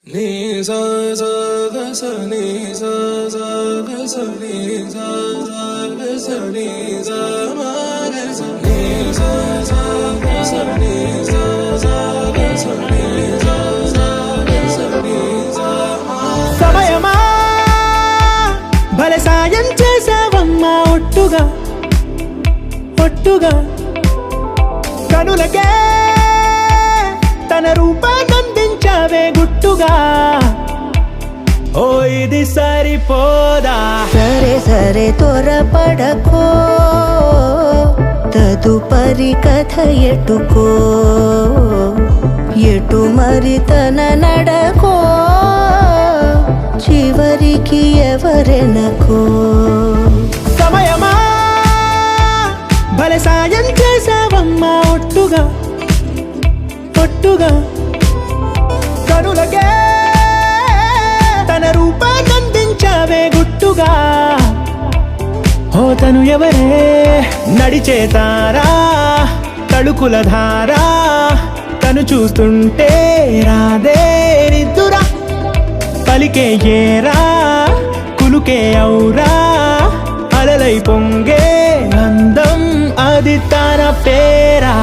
ni sa sa ga sa ni sa sa ga sa ni sa sa ga sa ni sa ma ga sa ni sa sa ga sa ni sa sa ga sa ni sa sa ga sa ni sa ma సమయమా భలే సాయం చేసావమ్మా ఒట్టుగా ఒట్టుగా కనులకే తన రూపాన్నందించావే గుట్టుగా ఓ ఇది సరిపోదా సరే సరే త్వరపడకో తదుపరి కథ ఎటుకో ఎటు మరి తన నడకో చివరికి ఎవరెనకో సమయమా భలే సాయం చేసావమ్మా ఒట్టుగా ఒట్టుగా కనులకే తన రూపాన్నందించావే గుట్టుగా ఓ తను ఎవరే నడిచే తారా తళుకుల ధారా తను చూస్తుంటే రాదే నిద్దురా పలికే ఏరా కులుకే ఔరా అలలై పొంగే అందం అది తన పేరా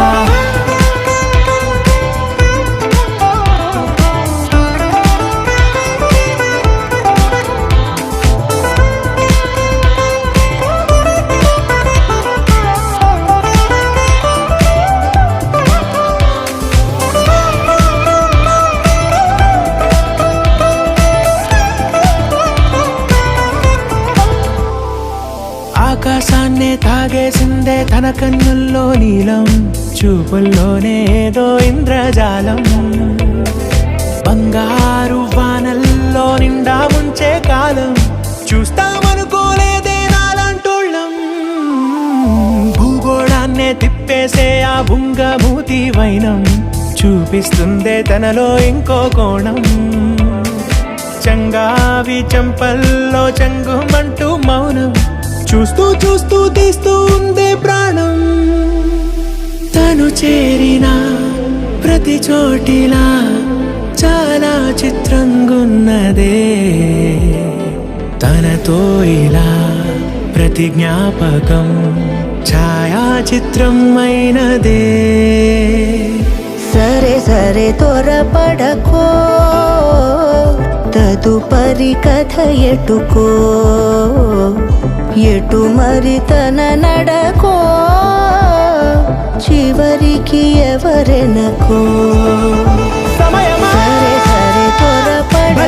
ఆకాశాన్నే తాగేసిందే తన కన్నుల్లో నీలం చూపుల్లోనే ఏదో ఇంద్రజాలం బంగారు వానల్లో నిండా ముంచే కాలం చూస్తామనుకోలేదే నాలంటోళ్ళం భూగోళాన్నే తిప్పేసే ఆ బుంగమూతి వైనం చూపిస్తుందే తనలో ఇంకో కోణం చంగావి చంపల్లో చంగుమంటూ మౌనం చూస్తూ చూస్తూ తీస్తూ ఉందే ప్రాణం తను చేరిన ప్రతి చోటిలా చాలా చిత్రంగున్నదే తనతో ఇలా ప్రతి జ్ఞాపకం ఛాయాచిత్రం అయినదే సరే సరే త్వరపడకో తదుపరి కథ ఎటుకో ఎటు మరి తన నడకో చివరికి ఎవరెనకో సమయమా సరే సరే త్వరపడకో